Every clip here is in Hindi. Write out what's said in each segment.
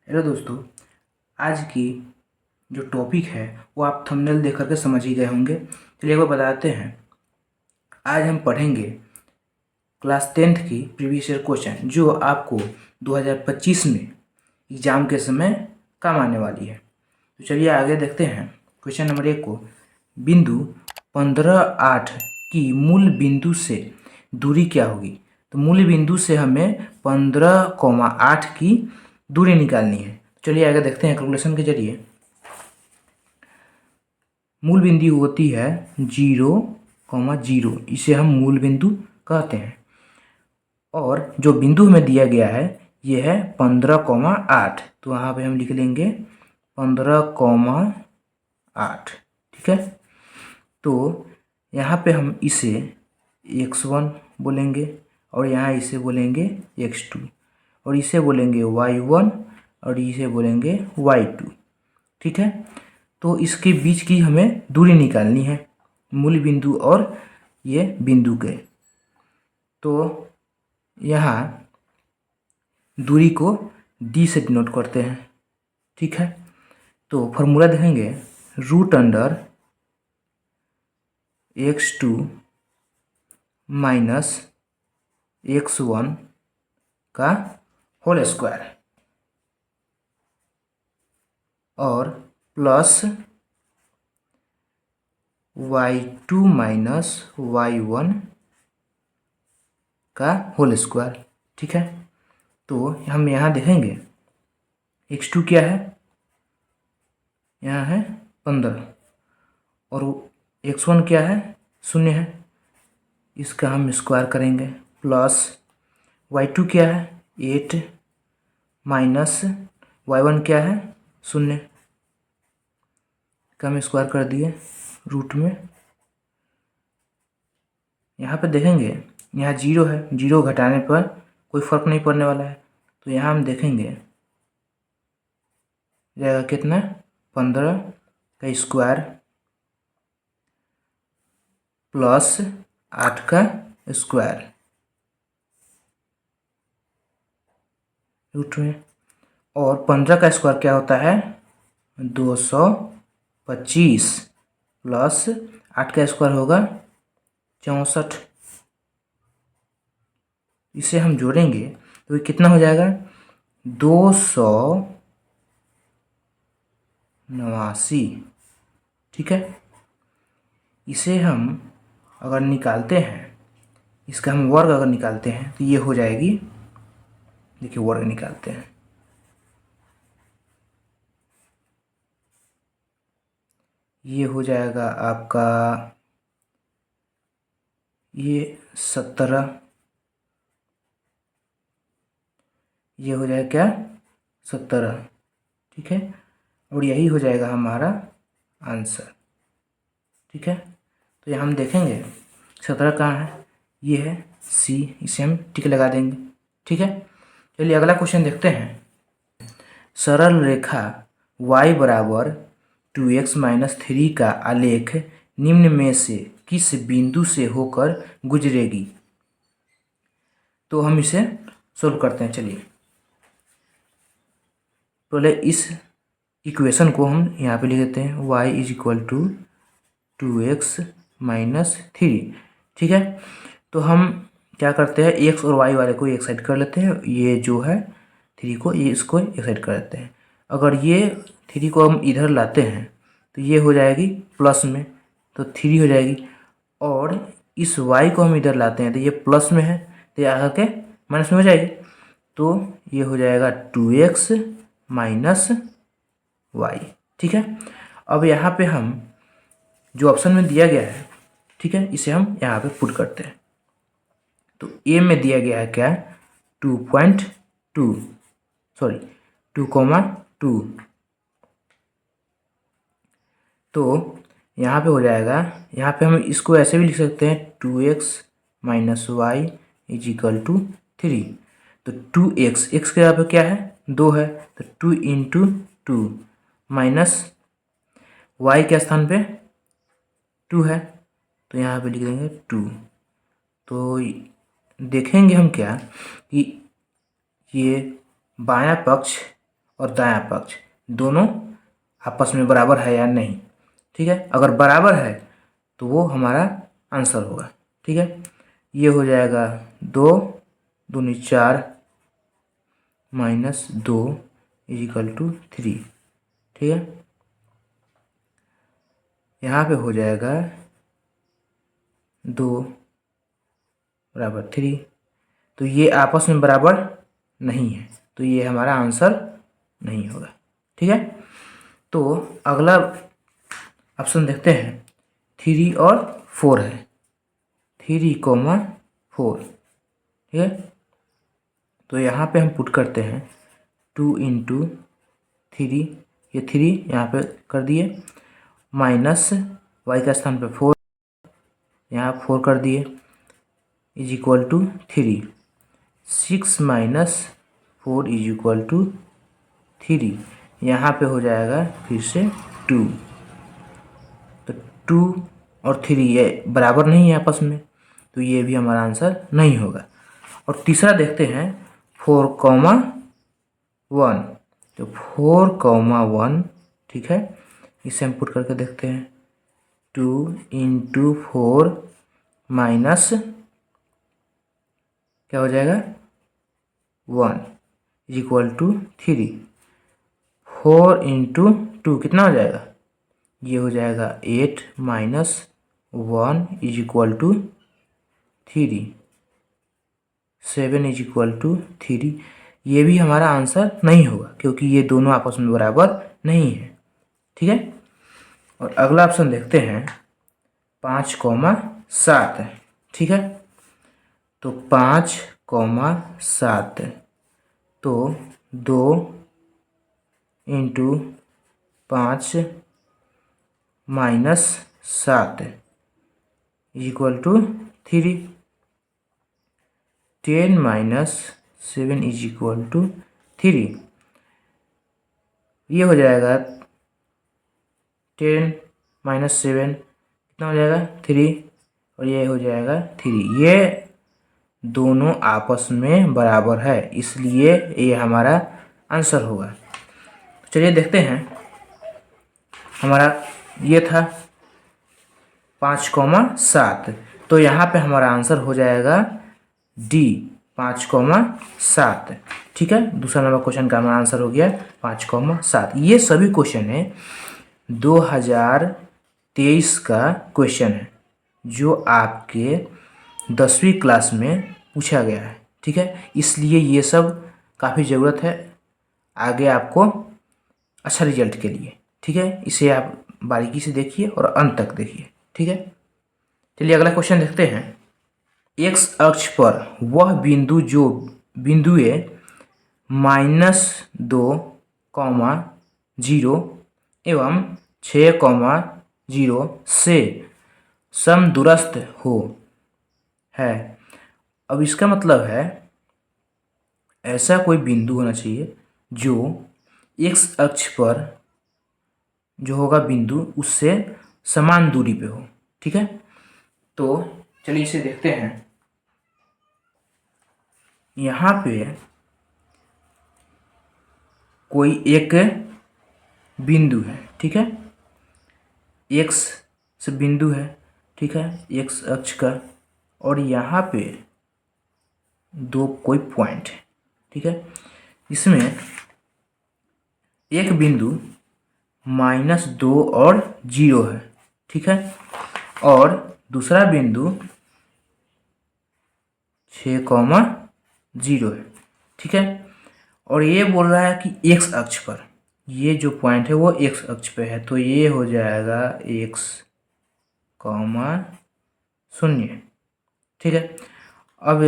हेलो दोस्तों, आज की जो टॉपिक है वो आप थंबनेल देख करके समझ ही गए होंगे। चलिए एक बार बताते हैं। आज हम पढ़ेंगे क्लास 10th की प्रीवियस ईयर क्वेश्चन जो आपको 2025 में एग्जाम के समय काम आने वाली है। तो चलिए आगे देखते हैं। क्वेश्चन नंबर 1 को, बिंदु 15 8 की मूल बिंदु से दूरी क्या होगी। तो मूल बिंदु से हमें 15,8 की दूरी निकालनी है। चलिए आगे देखते हैं कैलकुलेशन के जरिए। मूल बिंदु होती है 0,0, इसे हम मूल बिंदु कहते हैं। और जो बिंदु हमें दिया गया है ये है 15,8, तो वहाँ पे हम लिख लेंगे 15,8। ठीक है, तो यहाँ पे हम इसे x1 बोलेंगे और यहाँ इसे बोलेंगे x2 और इसे बोलेंगे y1 और इसे बोलेंगे y2। ठीक है, तो इसके बीच की हमें दूरी निकालनी है, मूल बिंदु और ये बिंदु के। तो यहाँ दूरी को d से डिनोट करते हैं। ठीक है, तो फॉर्मूला देखेंगे √x2 माइनस x1 का होल स्क्वायर और प्लस y2 माइनस y1 का होल स्क्वायर। ठीक है, तो हम यहाँ देखेंगे x2 क्या है, यहाँ है 15 और x1 क्या है, 0 है, इसका हम स्क्वायर करेंगे। प्लस y2 क्या है 8 माइनस y1 क्या है 0, का हम स्क्वायर कर दिए रूट में। यहाँ पे देखेंगे यहाँ 0 है, 0 घटाने पर कोई फर्क नहीं पड़ने वाला है, तो यहाँ हम देखेंगे जाएगा कितना 15 का स्क्वायर प्लस 8 का स्क्वायर रूट में, और 15 का स्क्वायर क्या होता है 225 प्लस 8 का स्क्वायर होगा 64। इसे हम जोड़ेंगे तो ये कितना हो जाएगा 289। ठीक है, इसे हम अगर निकालते हैं, इसका हम वर्ग अगर निकालते हैं तो ये हो जाएगी, देखिए वर्ग निकालते हैं, ये हो जाएगा आपका ये 17, ये हो जाएगा क्या 17। ठीक है, और यही हो जाएगा हमारा आंसर। ठीक है, तो यहाँ हम देखेंगे 17 कहाँ है, ये है सी, इसे हम टिक लगा देंगे। ठीक है, चलिए अगला क्वेश्चन देखते हैं। सरल रेखा y बराबर 2x माइनस 3 का आलेख निम्न में से किस बिंदु से होकर गुजरेगी। तो हम इसे सोल्व करते हैं। चलिए पहले इस इक्वेशन को हम यहाँ पे लिख देते हैं, y is equal to 2x minus 3। ठीक है, तो हम क्या करते हैं, x और y वाले को एक साइड कर लेते हैं, ये जो है 3 को, ये इसको एक साइड कर देते हैं। अगर ये 3 को हम इधर लाते हैं तो ये हो जाएगी प्लस में, तो 3 हो जाएगी, और इस y को हम इधर लाते हैं तो ये प्लस में है, तो ये आकर के माइनस में हो जाएगी, तो ये हो जाएगा 2x माइनस y। ठीक है, अब यहाँ पे हम जो ऑप्शन में दिया गया है, ठीक है, इसे हम यहाँ पे पुट करते हैं। तो ए में दिया गया है क्या 2.2, सॉरी 2,2, तो यहाँ पे हो जाएगा, यहाँ पे हम इसको ऐसे भी लिख सकते हैं 2x minus Y is equal to 3। तो 2x, x के यहाँ पे क्या है 2 है, तो 2 इंटू 2 माइनस y के स्थान पे 2 है, तो यहाँ पे लिख देंगे 2। तो देखेंगे हम क्या कि ये बायां पक्ष और दायां पक्ष दोनों आपस में बराबर है या नहीं। ठीक है, अगर बराबर है तो वो हमारा आंसर होगा। ठीक है, ये हो जाएगा 2 दूनी 4 -2 = 3। ठीक है, यहाँ पे हो जाएगा 2 = 3। तो ये आपस में बराबर नहीं है, तो ये हमारा आंसर नहीं होगा। ठीक है, तो अगला ऑप्शन देखते हैं। 3 और 4 है, 3,4। ठीक है, तो यहाँ पे हम पुट करते हैं 2 × 3, ये 3 यहाँ पे कर दिए, माइनस y का स्थान पे 4, यहाँ 4 कर दिए, = 3। 6 - 4 = 3। यहाँ पे हो जाएगा फिर से 2। तो 2 और 3 ये बराबर नहीं है आपस में, तो ये भी हमारा आंसर नहीं होगा। और तीसरा देखते हैं 4,1। तो 4,1, ठीक है, इसे हम पुट करके देखते हैं। 2 × 4 माइनस क्या हो जाएगा 1 = 3। 4 × 2 कितना हो जाएगा, ये हो जाएगा 8 - 1 = 3। 7 = 3। ये भी हमारा आंसर नहीं होगा क्योंकि ये दोनों आपस में बराबर नहीं है। ठीक है, और अगला ऑप्शन देखते हैं 5,7 है। ठीक है, तो 5,7, तो 2 × 5 - 7 = 3। 10 - 7 = 3। ये हो जाएगा 10 - 7 कितना हो जाएगा 3, और ये हो जाएगा 3। ये दोनों आपस में बराबर है, इसलिए ये हमारा आंसर होगा। चलिए देखते हैं, हमारा ये था 5,7, तो यहाँ पे हमारा आंसर हो जाएगा डी, 5,7। ठीक है, दूसरा नंबर क्वेश्चन का हमारा आंसर हो गया 5,7। ये सभी क्वेश्चन है 2023 का क्वेश्चन है, जो आपके 10वीं क्लास में पूछा गया है। ठीक है, इसलिए ये सब काफ़ी ज़रूरत है आगे आपको अच्छा रिजल्ट के लिए। ठीक है, इसे आप बारीकी से देखिए और अंत तक देखिए। ठीक है, चलिए अगला क्वेश्चन देखते हैं। एक्स अक्ष पर वह बिंदु जो बिंदुए -2,0 एवं 6,0 से समदूरस्थ हो है। अब इसका मतलब है ऐसा कोई बिंदु होना चाहिए जो एक्स अक्ष पर जो होगा बिंदु उससे समान दूरी पे हो। ठीक है, तो चलिए इसे देखते हैं। यहाँ पे कोई एक बिंदु है। ठीक है, एक्स से बिंदु है। ठीक है, एक्स अक्ष का, और यहाँ पे दो कोई पॉइंट है। ठीक है, इसमें एक बिंदु -2 और 0 है। ठीक है, और दूसरा बिंदु 6,0 है। ठीक है, और ये बोल रहा है कि एक्स अक्ष पर ये जो पॉइंट है वो एक्स अक्ष पे है, तो ये हो जाएगा x, 0। ठीक है, अब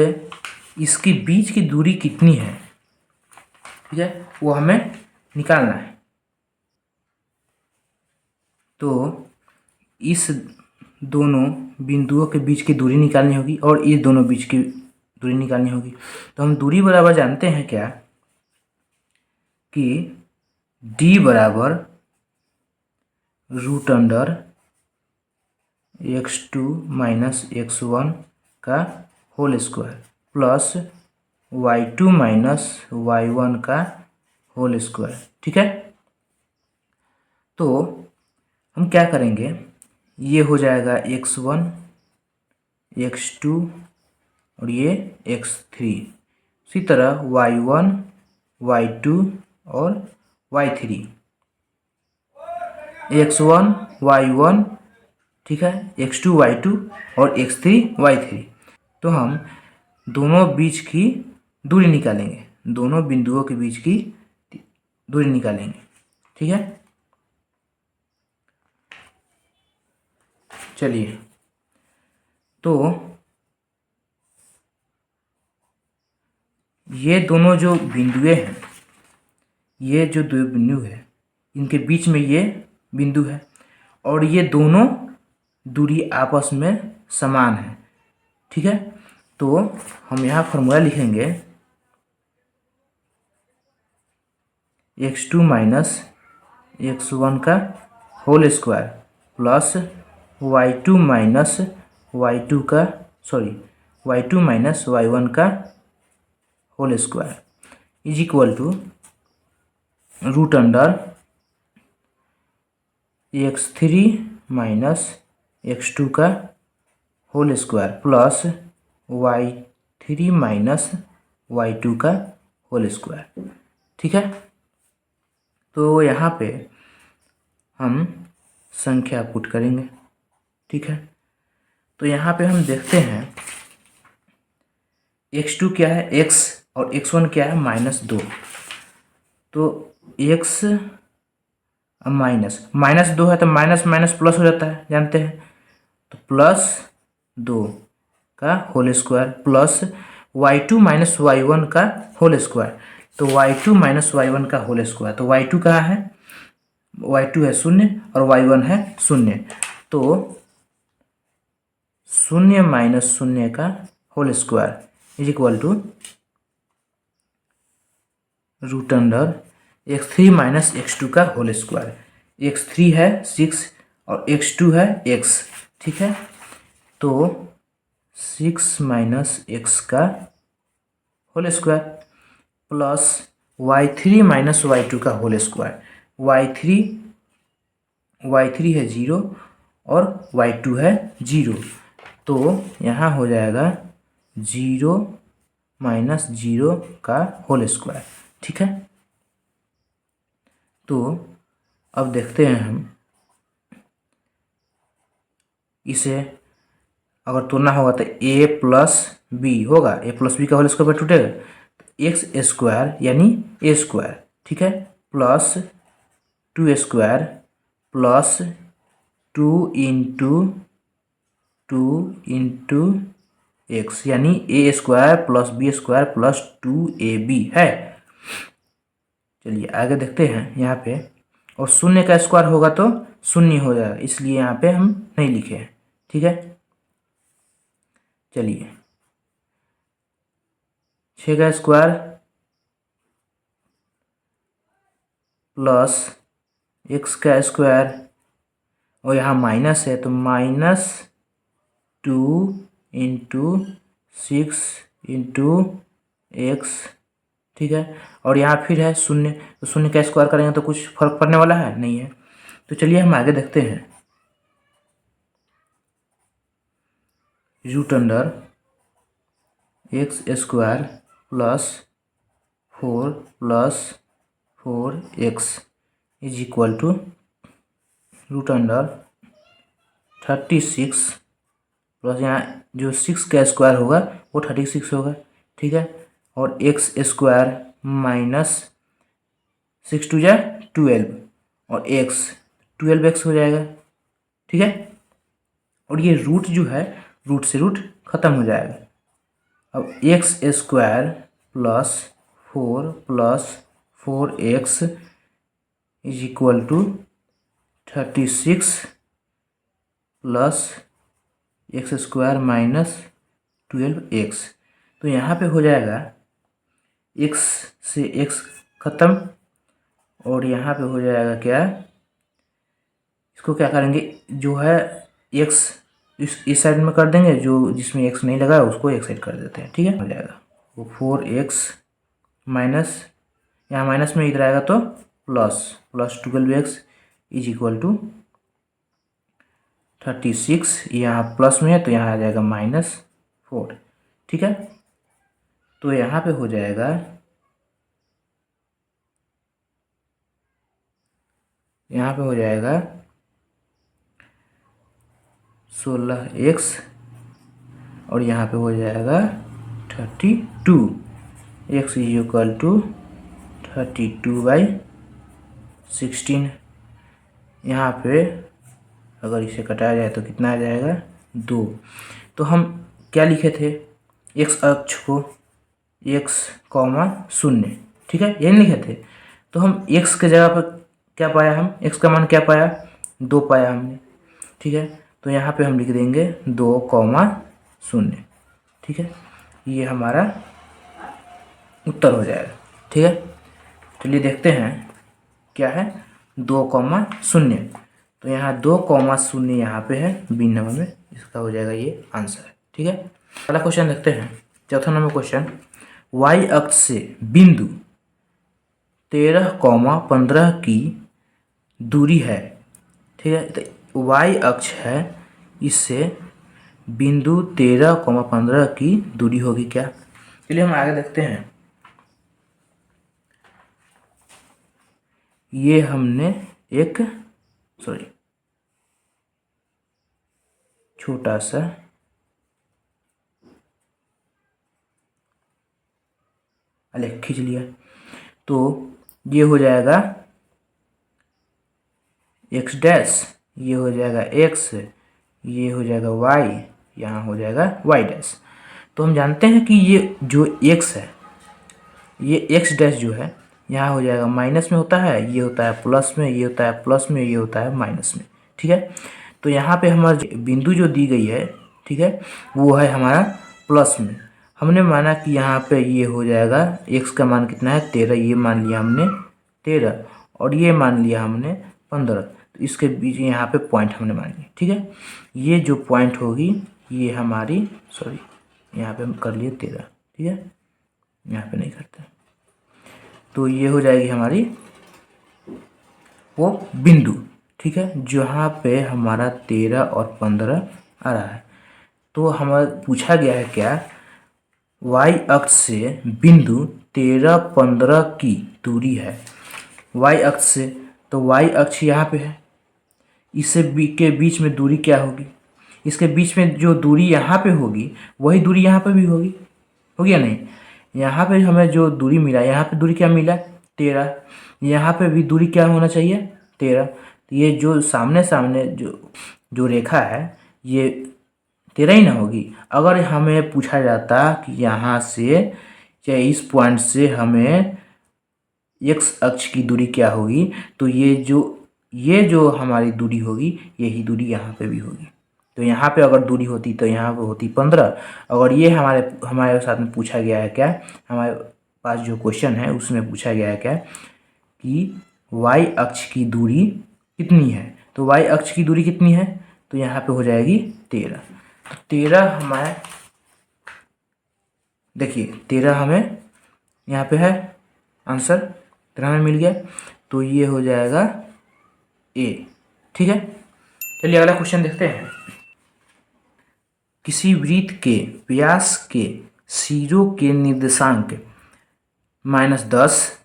इसके बीच की दूरी कितनी है, ठीक है, वो हमें निकालना है। तो इस दोनों बिंदुओं के बीच की दूरी निकालनी होगी और इस दोनों बीच की दूरी निकालनी होगी। तो हम दूरी बराबर जानते हैं क्या कि d बराबर √x2 - x1 का whole square plus y2 - y1 का होल स्क्वायर। ठीक है, तो हम क्या करेंगे, ये हो जाएगा x1 x2 और ये x3, इसी तरह y1 y2 और y3, x1 y1, ठीक है, x2 y2 और x3 y3। तो हम दोनों बीच की दूरी निकालेंगे, दोनों बिंदुओं के बीच की दूरी निकालेंगे। ठीक है, चलिए, तो ये दोनों जो बिंदुएं हैं, ये जो दो बिंदु है, इनके बीच में ये बिंदु है और ये दोनों दूरी आपस में समान है। ठीक है, तो हम यहाँ फॉर्मूला लिखेंगे x2 माइनस x1 का whole square plus y2 minus y2 का y2 माइनस y1 का whole square is equal to root under x3 minus x2 का whole square plus y3 minus y2 का होल स्क्वायर। ठीक है, तो यहाँ पे हम संख्या पुट करेंगे। ठीक है, तो यहाँ पे हम देखते हैं x2 क्या है, x, और x1 क्या है, -2। तो x -2 है तो माइनस माइनस प्लस हो जाता है, जानते हैं, तो +2 का whole square plus y2 minus y1 का होल स्क्वायर। तो y2 माइनस y1 का होल स्क्वायर, तो y2 कहाँ है, y2 है 0 और y1 है 0, तो 0 माइनस 0 का whole square is equal to root under x3 minus x2 का होल स्क्वायर। x3 है 6 और x2 है x। ठीक है, तो 6 माइनस x का whole square plus y3 minus y2 का होल स्क्वायर। y3 है 0 और y2 है 0, तो यहाँ हो जाएगा 0 माइनस 0 का होल स्क्वायर। ठीक है, तो अब देखते हैं हम इसे, अगर तोड़ना होगा तो a प्लस बी होगा, a प्लस बी का होल स्क्वायर पर टूटेगा, एक्स स्क्वायर यानी a स्क्वायर। ठीक है, plus 2 square plus 2 into X यानी a square plus B square plus 2ab है। चलिए आगे देखते हैं यहाँ पे, और 0 का स्क्वायर होगा तो 0 हो जाएगा, इसलिए यहाँ पे हम नहीं लिखे हैं। ठीक है, चलिए 6 का स्क्वायर प्लस x का स्क्वायर, और यहाँ माइनस है तो -2 इंटू 6 इंटू एक्स। ठीक है, और यहाँ फिर है 0, तो 0 का स्क्वायर करेंगे तो कुछ फर्क पड़ने वाला है नहीं है। तो चलिए हम आगे देखते हैं, root under X square plus 4x is equal to root under 36 plus यहाँ जो 6 का स्क्वायर होगा वो 36 होगा। ठीक है, और एक्स स्क्वायर माइनस 6 2 जा 12 और एक्स 12x हो जाएगा। ठीक है, और ये रूट जो है, रूट से रूट खत्म हो जाएगा। अब X square plus 4x is equal to 36 plus X square minus 12x। तो यहाँ पे हो जाएगा x से x खत्म, और यहाँ पे हो जाएगा क्या, इसको क्या करेंगे, जो है x इस साइड में कर देंगे, जो जिसमें x नहीं लगा है उसको एक साइड कर देते हैं। ठीक है, हो जाएगा वो 4x माइनस यहाँ माइनस में इधर आएगा तो plus 12x is equal to 36। यहाँ प्लस में है तो यहाँ आ जाएगा -4। ठीक है, तो यहाँ पे हो जाएगा, यहाँ पे हो जाएगा 16x और यहाँ पे हो जाएगा 32। x is equal to 32/16। यहाँ पे अगर इसे घटाया जाए तो कितना आ जाएगा 2। तो हम क्या लिखे थे, x अक्ष को x, 0, ठीक है, यही लिखे थे। तो हम x के जगह पर क्या पाया, हम x का मान क्या पाया, 2 पाया हमने। ठीक है, तो यहाँ पे हम लिख देंगे 2, 0। ठीक है, ये हमारा उत्तर हो जाएगा। ठीक है, चलिए देखते हैं क्या है, 2, 0। तो यहाँ 2, 0 यहाँ पे है बी नंबर में, इसका हो जाएगा ये आंसर। ठीक है, अगला क्वेश्चन देखते हैं, चौथा नंबर क्वेश्चन। y अक्ष से बिंदु 13, 15 की दूरी है। ठीक है, तो y अक्ष है, इससे बिंदु 13, 15 की दूरी होगी क्या। चलिए हम आगे देखते हैं। ये हमने एक छोटा सा आलेख खींच लिया, तो ये हो जाएगा x डैश, ये हो जाएगा x, ये हो जाएगा y, यहाँ हो जाएगा y डैश। तो हम जानते हैं कि ये जो x है, ये x डैश जो है यहाँ हो जाएगा माइनस में होता है, ये होता है प्लस में, ये होता है प्लस में, ये होता है माइनस में। ठीक है, तो यहाँ पे हमारा बिंदु जो दी गई है, ठीक है, वो है हमारा प्लस में। हमने माना कि यहाँ पे ये हो जाएगा x का मान कितना है 13, ये मान लिया हमने 13 और ये मान लिया हमने 15। तो इसके बीच यहाँ पे पॉइंट हमने मान लिया। ठीक है, ये जो पॉइंट होगी ये हमारी, यहाँ पे हम कर लिए 13। ठीक है, यहाँ पे नहीं करते, तो ये हो जाएगी हमारी वो बिंदु। ठीक है, जहाँ पे हमारा 13 और 15 आ रहा है। तो हमारा पूछा गया है क्या, y अक्ष से बिंदु 13, 15 की दूरी है y अक्ष से। तो y अक्ष यहाँ पे है, इससे के बीच में दूरी क्या होगी, इसके बीच में जो दूरी यहाँ पे होगी वही दूरी यहाँ पे भी होगी या नहीं। यहाँ पे हमें जो दूरी मिला, यहाँ पे दूरी क्या मिला 13, यहाँ पे भी दूरी क्या होना चाहिए 13। तो ये जो सामने सामने जो रेखा है ये 13 ही ना होगी। अगर हमें पूछा जाता कि यहाँ से या इस पॉइंट से हमें x अक्ष की दूरी क्या होगी, तो ये जो हमारी दूरी होगी यही दूरी यहाँ पे भी होगी। तो यहाँ पे अगर दूरी होती तो यहाँ पे होती 15। अगर ये हमारे साथ में पूछा गया है क्या, हमारे पास जो क्वेश्चन है उसमें पूछा गया है क्या कि y अक्ष की दूरी कितनी है, तो y अक्ष की दूरी कितनी है, तो यहाँ पे हो जाएगी 13। तो 13 हमारे, देखिए 13 हमें यहाँ पे है आंसर, 13 हमें मिल गया, तो ये हो जाएगा A। ठीक है, चलिए अगला क्वेश्चन देखते हैं। किसी वृत्त के व्यास के सिरों के निर्देशांक -10,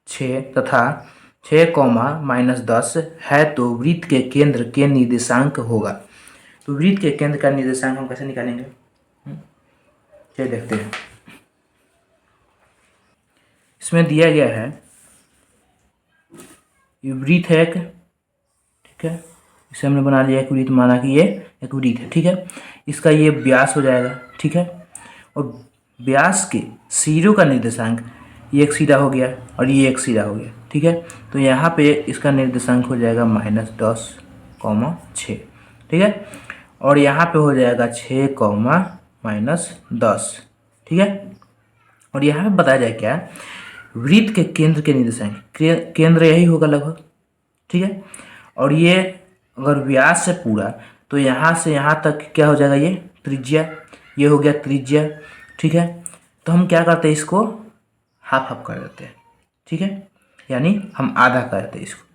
6 तथा 6, -10 है तो वृत्त के केंद्र के निर्देशांक होगा। तो वृत्त के केंद्र का निर्देशांक हम कैसे निकालेंगे, चलिए देखते हैं। इसमें दिया गया है ये वृत्त है एक, ठीक है, इसे हमने बना लिया एक वृत्त, माना कि ये एक वृत्त है। ठीक है, इसका ये व्यास हो जाएगा। ठीक है, और व्यास के सिरों का निर्देशांक, ये एक सिरा हो गया और ये एक सिरा हो गया। ठीक है, तो यहाँ पे इसका निर्देशांक हो जाएगा -10, 6। ठीक है, और यहाँ पे हो जाएगा 6, -10। ठीक है, और यहाँ पे बताया जाए क्या, वृत्त के केंद्र के निर्देशांक, केंद्र यही होगा लगभग। ठीक है, और ये अगर व्यास है पूरा, तो यहाँ से यहाँ तक क्या हो जाएगा, ये त्रिज्या, ये हो गया त्रिज्या। ठीक है, तो हम क्या करते हैं, इसको हाफ हाफ कर देते हैं, ठीक है, यानी हम आधा कर देते हैं इसको।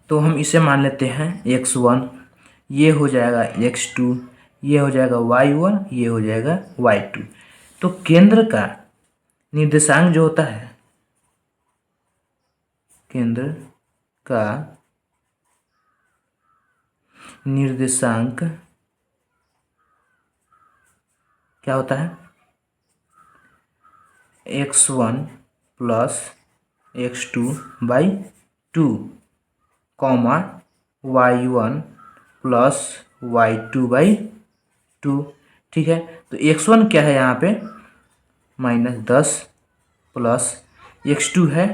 तो हम इसे मान लेते हैं x1, ये हो जाएगा x2, ये हो जाएगा y1, ये हो जाएगा y2। तो केंद्र का निर्देशांक जो होता है, केंद्र का निर्देशांक क्या होता है, x1 plus x2/2 comma y1 plus y2/2, ठीक है। तो x1 क्या है यहाँ पे -10 प्लस x2 है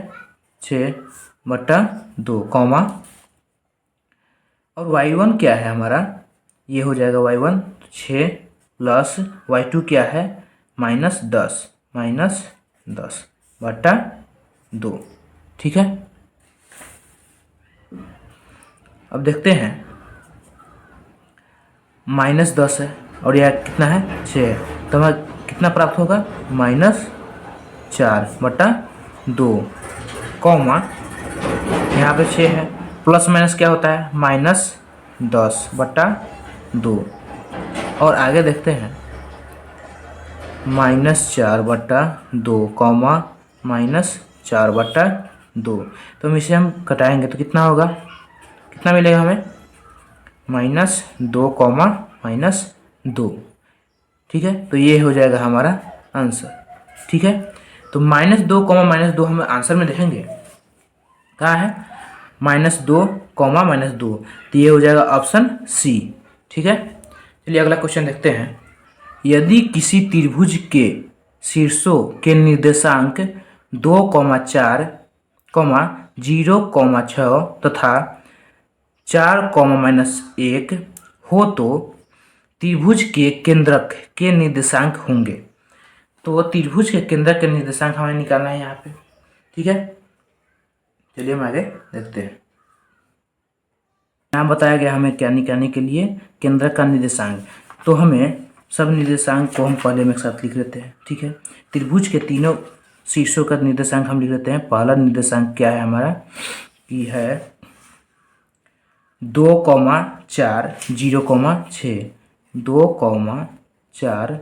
6/2 कॉमा, और y1 क्या है हमारा, ये हो जाएगा y1 6 प्लस y2 क्या है -10/2, ठीक है। अब देखते हैं -10 है और यह कितना है 6, तो हमें कितना प्राप्त होगा -4/2 कॉमा, यहाँ पे 6 है, प्लस माइनस क्या होता है -10/2, और आगे देखते हैं -4/2 कॉमा -4/2। तो हम इसे घटाएंगे तो कितना होगा, कितना मिलेगा हमें -2 कॉमा -2, ठीक है। तो ये हो जाएगा हमारा आंसर, ठीक है। तो -2 कॉमा -2 हम आंसर में देखेंगे कहाँ है, -2 कॉमा -2, तो ये हो जाएगा ऑप्शन सी, ठीक है। चलिए अगला क्वेश्चन देखते हैं। यदि किसी त्रिभुज के शीर्षों के निर्देशांक 2,4, 0,6 तथा 4,-1 हो तो त्रिभुज के केंद्रक के निर्देशांक होंगे। तो त्रिभुज के केंद्रक के निर्देशांक हमें निकालना है यहाँ पे, ठीक है। चलिए हम आगे देखते हैं। यहाँ बताया गया हमें क्या निकालने के लिए, केंद्रक का निर्देशांक। तो हमें सब निर्देशांक को हम पहले में एक साथ लिख लेते हैं, ठीक है। त्रिभुज के तीनों शीर्षों का निर्देशांक हम लिख लेते हैं। पहला निर्देशांक क्या है हमारा, कि है 2,4, 0,6, 2,4,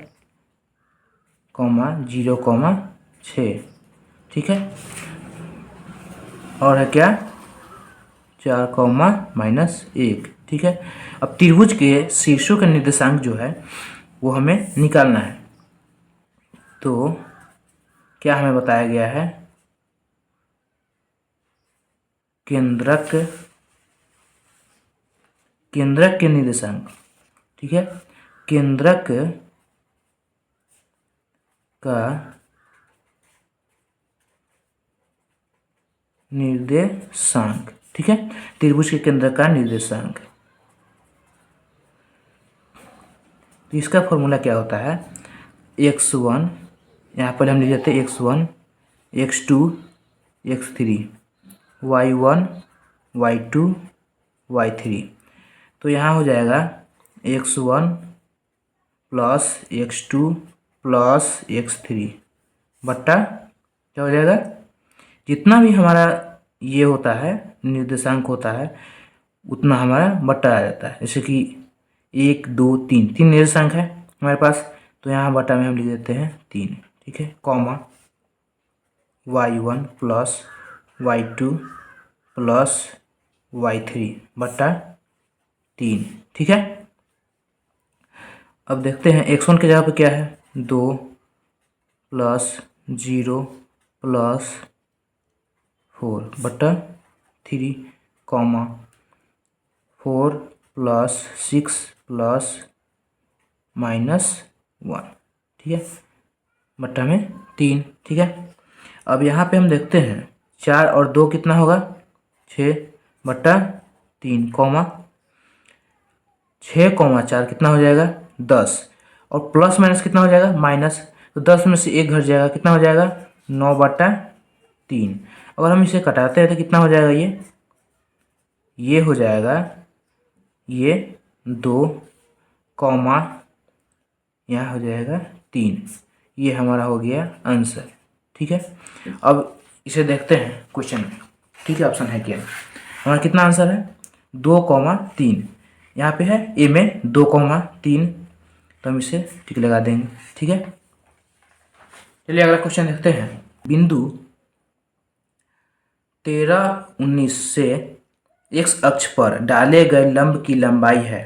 0,6, ठीक है। और है क्या 4,-1, ठीक है। अब त्रिभुज के शीर्षों का निर्देशांक जो है वो हमें निकालना है। तो क्या हमें बताया गया है, केंद्रक के निर्देशांक, ठीक है। केंद्रक का निर्देशांक, ठीक है। त्रिभुज के केंद्र का निर्देशांक, तो इसका फॉर्मूला क्या होता है, x1, यहाँ पर हम लिख देते हैं x1, x2, x3, y1, y2, y3। तो यहाँ हो जाएगा x1 plus x2 plus x3 बट्टा क्या हो जाएगा, जितना भी हमारा ये होता है निर्देशांक होता है उतना हमारा बट्टा आ जाता है। जैसे कि 1, 2, 3 निर्देशांक है हमारे पास, तो यहाँ बट्टा में हम लिख देते हैं 3, ठीक है, comma y1 plus y2 plus y3 बट्टा 3, ठीक है। अब देखते हैं x1 के जगह पे क्या है, 2 प्लस 0 प्लस 4 बट्टा 3, कॉमा 4 प्लस 6 प्लस -1, ठीक है, बट्टा में 3, ठीक है। अब यहाँ पे हम देखते हैं 4 और 2 कितना होगा, 6/3, कॉमा 6,4 कितना हो जाएगा 10, और प्लस माइनस कितना हो जाएगा माइनस, तो 10 में से 1 घट जाएगा, कितना हो जाएगा 9/3। अगर हम इसे कटाते हैं तो कितना हो जाएगा, ये हो जाएगा ये 2 कॉमा यहाँ हो जाएगा 3। ये हमारा हो गया आंसर। ठीक है, अब इसे देखते हैं क्वेश्चन में। ठीक है, ऑप्शन है क्या, हमारा कितना आंसर है 2,3। यहाँ पे है ए में 2,3, तो हम इसे टिक लगा देंगे। ठीक है, चलिए अगला क्वेश्चन देखते हैं। बिंदु 13, 19 से एक्स अक्ष पर डाले गए लंब की लंबाई है।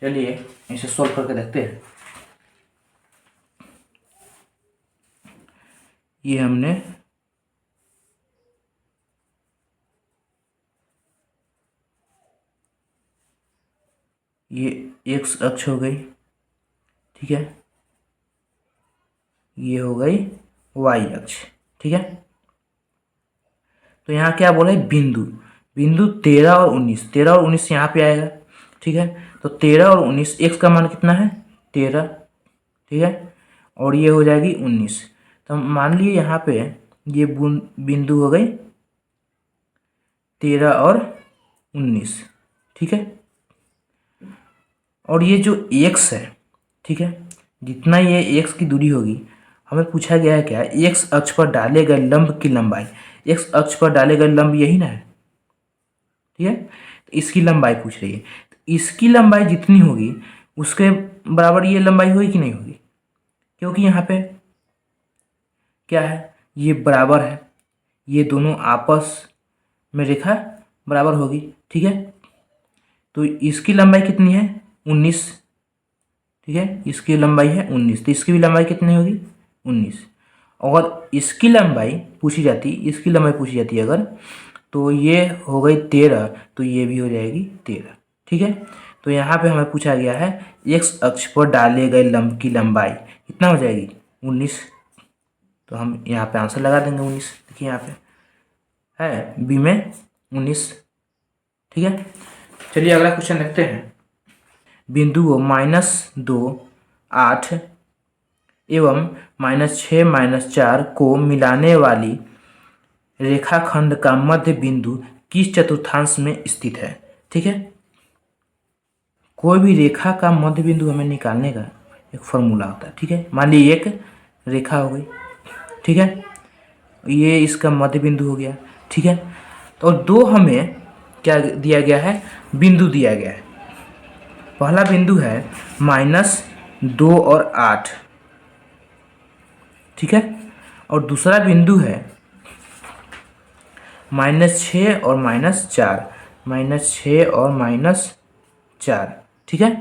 चलिए इसे सोल्व करके देखते हैं। ये हमने ये एक्स अक्ष हो गई, ठीक है, ये हो गई वाई अक्ष। ठीक है, तो यहाँ क्या बोले, बिंदु बिंदु 13 और 19, 13 और 19 यहाँ पे आएगा। ठीक है, तो 13 और 19, एक्स का मान कितना है 13, ठीक है, और ये हो जाएगी 19। तो मान लिए यहाँ पे ये बिंदु हो गई 13 और 19। ठीक है, और ये जो एक्स है, ठीक है, जितना ये एक्स की दूरी होगी, हमें पूछा गया है क्या, एक्स अक्ष पर डाले गए लंब की लंबाई। एक्स अक्ष पर डाले गए लंब यही ना है, ठीक है, तो इसकी लंबाई पूछ रही है। तो इसकी लंबाई जितनी होगी उसके बराबर ये लंबाई होगी कि नहीं होगी, क्योंकि यहाँ पे क्या है, ये बराबर है, ये दोनों आपस में रेखा बराबर होगी। ठीक है, तो इसकी लंबाई कितनी है 19, ठीक है, इसकी लंबाई है 19, तो इसकी भी लंबाई कितनी होगी 19। और इसकी लंबाई पूछी जाती, इसकी लंबाई पूछी जाती है अगर, तो ये हो गई 13, तो ये भी हो जाएगी 13। ठीक है, तो यहाँ पे हमें पूछा गया है एक्स अक्ष पर डाले गए लंब की लंबाई कितना हो जाएगी 19, तो हम यहाँ पे आंसर लगा देंगे 19। देखिए यहाँ पे है बी में 19। ठीक है, चलिए अगला क्वेश्चन देखते हैं। बिंदुओं -2, 8 एवं -6, -4 को मिलाने वाली रेखाखंड का मध्य बिंदु किस चतुर्थांश में स्थित है। ठीक है, कोई भी रेखा का मध्य बिंदु हमें निकालने का एक फॉर्मूला होता है। ठीक है, मान लीजिए एक रेखा हो गई, ठीक है, ये इसका मध्य बिंदु हो गया। ठीक है, तो दो हमें क्या दिया गया है, बिंदु दिया गया है। पहला बिंदु है -2 और 8, ठीक है, और दूसरा बिंदु है -6 और -4, -6 और -4। ठीक है,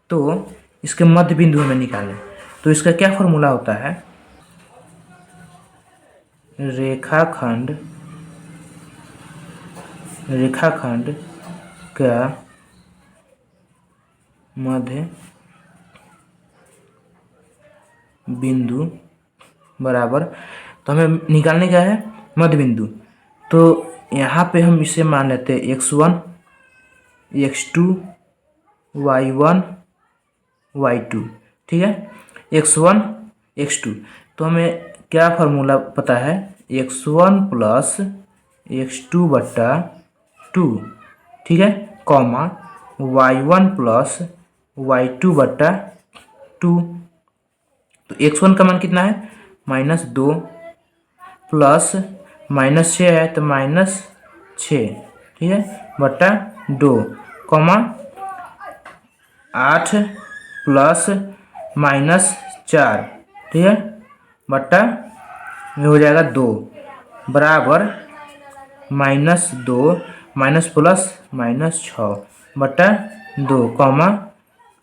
तो इसके मध्य बिंदु हमें निकालना है, तो इसका क्या फॉर्मूला होता है, रेखाखंड का मध्य बिंदु बराबर, तो हमें निकालने का है मध्य बिंदु, तो यहाँ पे हम इसे मान लेते हैं x1, x2, y1, y2। ठीक है, x1, x2, तो हमें क्या फार्मूला पता है, x1 प्लस x2 बट्टा 2, ठीक है, कॉमा y1 प्लस y2 बट्टा 2। तो x1 का मान कितना है -2 प्लस -6 है तो -6, ठीक है, बट्टा 2, कॉमा 8 प्लस -4, ठीक है, बट्टा ये हो जाएगा 2 बराबर -2 माइनस प्लस -6 बट्टा 2, कॉमा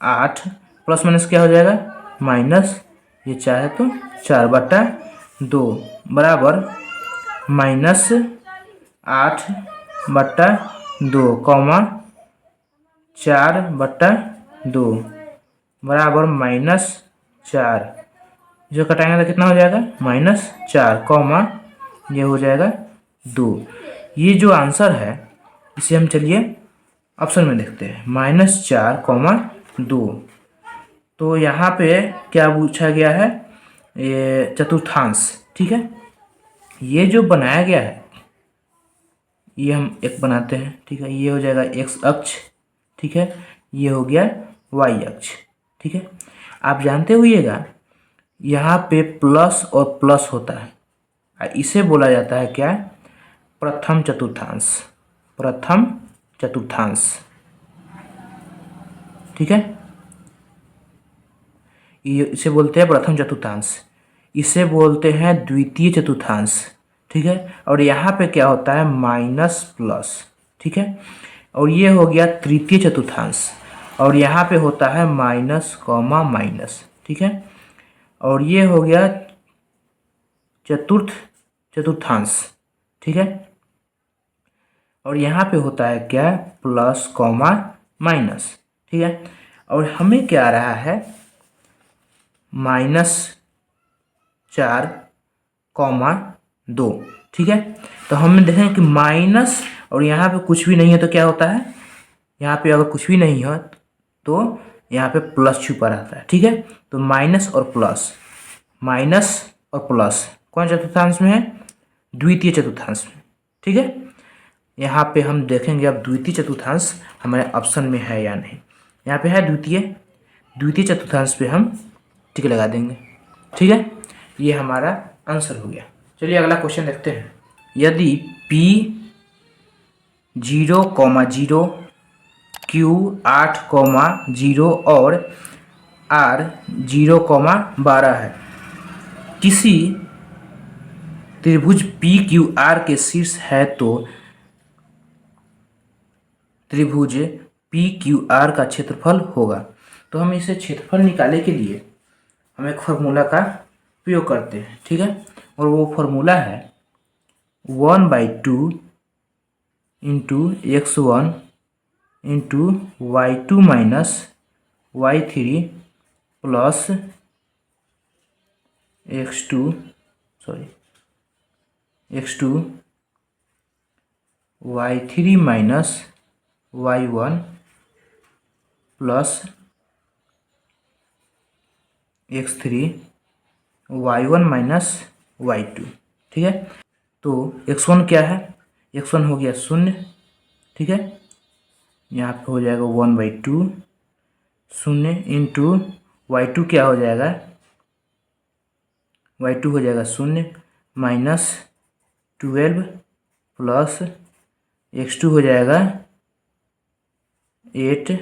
8 प्लस माइनस क्या हो जाएगा माइनस, ये चाहे तो 4 बट्टा 2 बराबर -8 बट्टा 2, कॉमा 4 बट्टा 2 बराबर -4। जो कटाएंगे तो कितना हो जाएगा -4, कॉमा ये हो जाएगा 2। ये जो आंसर है इसे हम चलिए ऑप्शन में देखते हैं, -4, 2। तो यहाँ पे क्या पूछा गया है, ये चतुर्थांश। ठीक है, ये जो बनाया गया है ये हम एक बनाते हैं। ठीक है, ये हो जाएगा x अक्ष, ठीक है, ये हो गया वाई अक्ष। ठीक है, आप जानते होइएगा यहाँ पे प्लस और प्लस होता है, इसे बोला जाता है क्या, प्रथम चतुर्थांश। प्रथम चतुर्थांश। ठीक है, इसे बोलते हैं प्रथम चतुर्थांश, इसे बोलते हैं द्वितीय चतुर्थांश। ठीक है, और यहाँ पे क्या होता है, माइनस प्लस। ठीक है, और ये हो गया तृतीय चतुर्थांश, और यहाँ पे होता है माइनस कॉमा माइनस। ठीक है, और ये हो गया चतुर्थ चतुर्थांश। ठीक है, और यहाँ पे होता है क्या, प्लस कॉमा माइनस। ठीक है, और हमें क्या आ रहा है, -4,2। ठीक है, तो हम देखें कि माइनस और यहाँ पे कुछ भी नहीं है तो क्या होता है, यहाँ पे अगर कुछ भी नहीं है तो यहाँ पे प्लस छुपा रहता है। ठीक है, तो माइनस और प्लस, माइनस और प्लस कौन चतुर्थांश में है, द्वितीय चतुर्थांश में। ठीक है, यहाँ पे हम देखेंगे अब द्वितीय चतुर्थांश हमारे ऑप्शन में है या नहीं। यहाँ पे है द्वितीय, द्वितीय चतुर्थांश पे हम टिक लगा देंगे। ठीक है, ये हमारा आंसर हो गया। चलिए अगला क्वेश्चन देखते हैं। यदि P 0,0, Q 8,0 और R 0,12 है, किसी त्रिभुज PQR के शीर्ष है तो त्रिभुज PQR का क्षेत्रफल होगा। तो हम इसे क्षेत्रफल निकालने के लिए हम एक फॉर्मूला का उपयोग करते हैं। ठीक है, और वो फॉर्मूला है 1/2 into x1 into y2 minus y3 plus x2 y3 minus y1 plus x3 y1 minus y2। ठीक है, तो x1 क्या है, x1 हो गया 0। ठीक है, यहाँ पे हो जाएगा 1/2 0 इंटू y2 क्या हो जाएगा, y2 हो जाएगा 0 माइनस 12 प्लस x2 हो जाएगा 8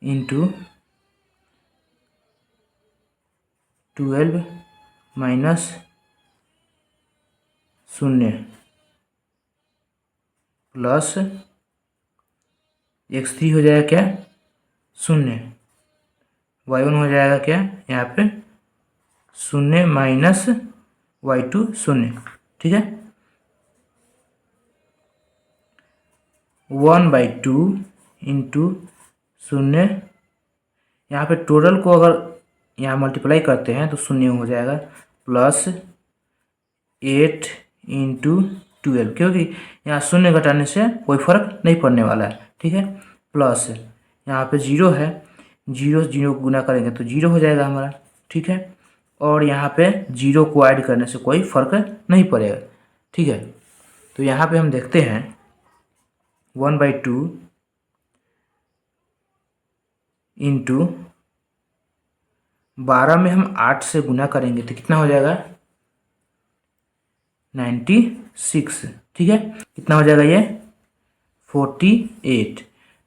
इंटू 12 माइनस 0 प्लस x3 हो जाएगा क्या 0, y1 हो जाएगा क्या यहाँ पे 0 माइनस y2 0। ठीक है, 1/2 इंटू 0, यहाँ पे टोटल को अगर यहाँ मल्टीप्लाई करते हैं तो 0 हो जाएगा प्लस 8 इंटू 12, क्योंकि यहाँ 0 घटाने से कोई फर्क नहीं पड़ने वाला है। ठीक है, प्लस यहाँ पे 0 है, 0 0 गुना करेंगे तो 0 हो जाएगा हमारा। ठीक है, और यहाँ पे 0 को ऐड करने से कोई फर्क नहीं पड़ेगा। ठीक है, तो यहाँ पे हम देखते हैं 1/2 इंटू 12 में हम 8 से गुना करेंगे तो कितना हो जाएगा 96। ठीक है, कितना हो जाएगा ये 48।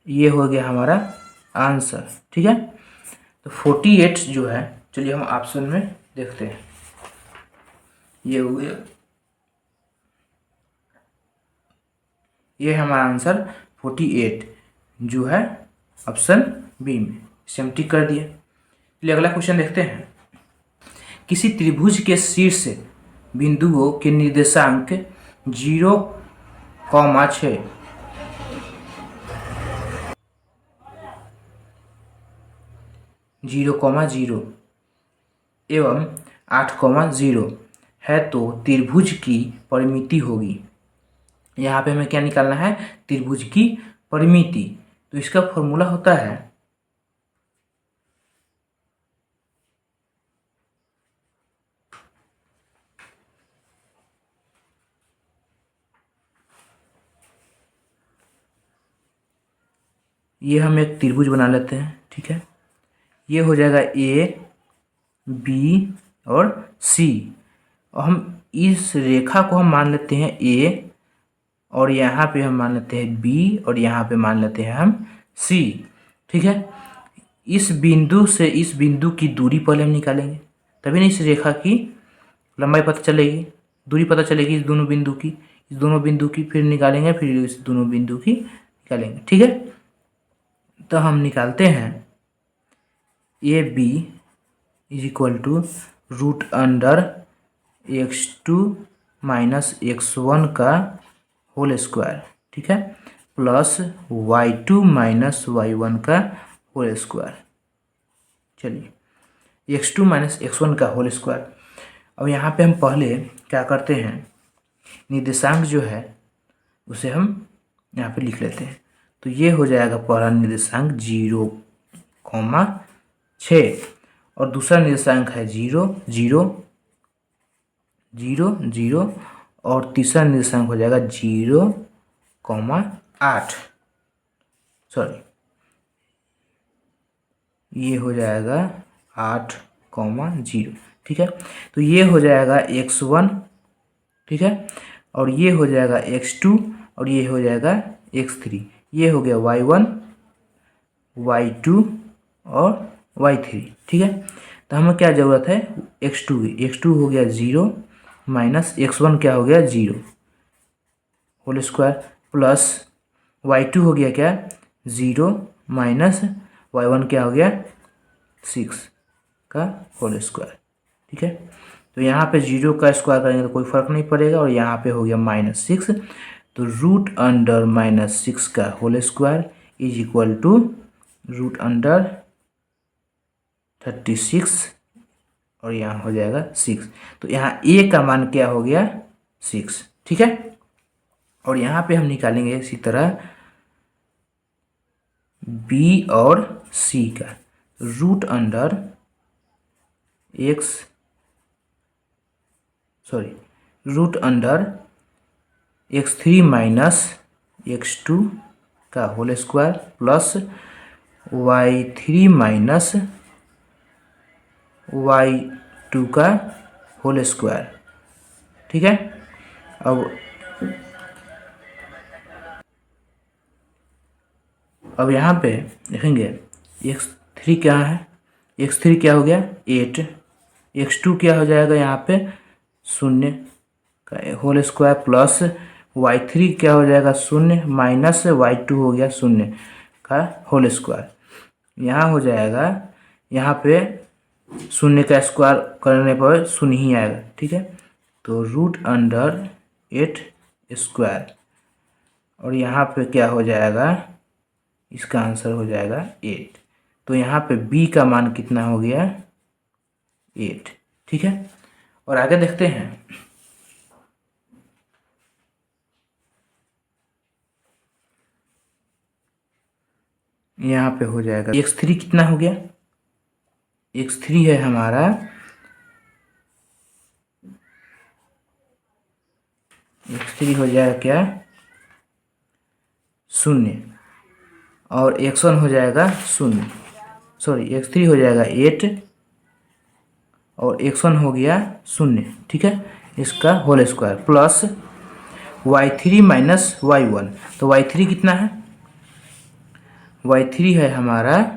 ये हो गया हमारा आंसर। ठीक है, तो 48 जो है, चलिए हम ऑप्शन में देखते हैं। ये हो गया, ये हमारा आंसर 48 जो है ऑप्शन बी में, इसे हम टिक कर दिए। चलिए अगला क्वेश्चन देखते हैं। किसी त्रिभुज के शीर्ष बिंदुओं के निर्देशांक 0,6 0,0 एवं 8,0 है तो त्रिभुज की परिमिति होगी। यहाँ पे हमें क्या निकालना है, त्रिभुज की परिमिति। तो इसका फॉर्मूला होता है ये हम एक त्रिभुज बना लेते हैं, ठीक है। ये हो जाएगा ए, बी और सी, और हम इस रेखा को हम मान लेते हैं ए, और यहाँ पे हम मान लेते हैं बी, और यहाँ पे मान लेते हैं हम सी, ठीक है। इस बिंदु से इस बिंदु की दूरी पहले हम निकालेंगे, तभी ना इस रेखा की लंबाई पता चलेगी, दूरी पता चलेगी इस दोनों बिंदु की, इस दोनों बिंदु की फिर निकालेंगे, फिर इस दोनों बिंदु की निकालेंगे, ठीक है। तो हम निकालते हैं A B is equal to root under x2 minus x1 का होल स्क्वायर, ठीक है, प्लस y2 माइनस y1 का होल स्क्वायर। चलिए x2 माइनस x1 का होल स्क्वायर। अब यहाँ पे हम पहले क्या करते हैं, निर्देशांक जो है उसे हम यहाँ पे लिख लेते हैं। तो ये हो जाएगा पहला निर्देशांक 0,6, और दूसरा निर्देशांक है 0 0 0 0, और तीसरा निर्देशांक हो जाएगा 0,8, सॉरी ये हो जाएगा 8,0, ठीक है। तो ये हो जाएगा x1, ठीक है, और ये हो जाएगा x2, और ये हो जाएगा x3, ये हो गया y1 y2 और y3, ठीक है। तो हमें क्या ज़रूरत है x2 की, x2 हो गया 0 माइनस x1 क्या हो गया 0 होल स्क्वायर, प्लस y2 हो गया क्या 0 माइनस y1 क्या हो गया 6 का होल स्क्वायर, ठीक है। तो यहाँ पे 0 का स्क्वायर करेंगे तो कोई फर्क नहीं पड़ेगा, और यहाँ पे हो गया -6, तो रूट अंडर -6 का whole square is equal to root under 36, और यहाँ हो जाएगा 6। तो यहाँ a का मान क्या हो गया 6, ठीक है। और यहाँ पे हम निकालेंगे इसी तरह b और c का, root under root under x3 minus x2 का whole square plus y3 minus y2 का होल स्क्वायर, ठीक है। अब यहाँ पे देखेंगे x3 क्या है, x3 क्या हो गया 8, x2 क्या हो जाएगा यहाँ पे 0 का होल स्क्वायर, प्लस y3 क्या हो जाएगा 0 माइनस y2 हो गया 0 का होल स्क्वायर। यहाँ हो जाएगा, यहाँ पे 0 का स्क्वायर करने पर 0 ही आएगा, ठीक है। तो रूट अंडर 8 स्क्वायर, और यहाँ पे क्या हो जाएगा, इसका आंसर हो जाएगा 8। तो यहाँ पे b का मान कितना हो गया 8, ठीक है। और आगे देखते हैं, यहाँ पे हो जाएगा x3 कितना हो गया, x3 है हमारा x3 हो जाएगा क्या 0, और x1 हो जाएगा 0, सॉरी x3 हो जाएगा 8 और x1 हो गया 0, ठीक है, इसका whole square, plus y3 minus y1। तो y3 कितना है, y3 है हमारा,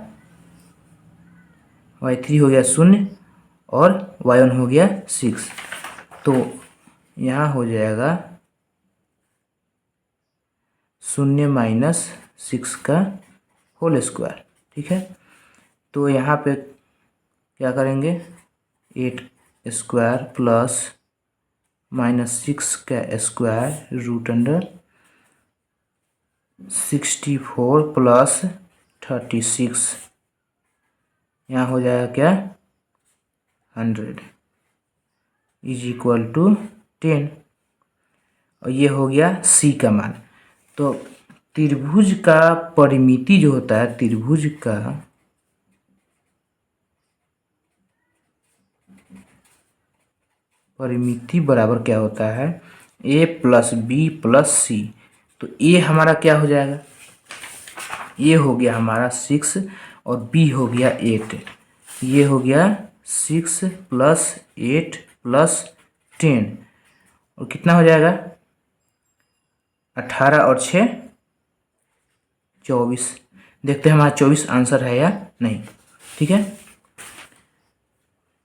y3 हो गया 0 और y1 हो गया 6। तो यहाँ हो जाएगा 0 माइनस 6 का होल स्क्वायर, ठीक है। तो यहाँ पे क्या करेंगे 8 स्क्वायर प्लस -6 का स्क्वायर रूट अंडर 64 प्लस 36, यहाँ हो जाएगा क्या 100 इज इक्वल टू 10, और ये हो गया c का मान। तो त्रिभुज का परिमिति जो होता है, त्रिभुज का परिमिति बराबर क्या होता है a प्लस बी प्लस सी। तो a हमारा क्या हो जाएगा, ए हो गया हमारा 6 और बी हो गया 8। ये हो गया 6 + 8 + 10 और कितना हो जाएगा 18 और 6 24। देखते हैं हमारा 24 आंसर है या नहीं। ठीक है,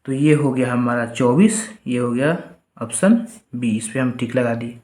तो ये हो गया हमारा 24, ये हो गया ऑप्शन बी, इस पर हम टिक लगा दिए।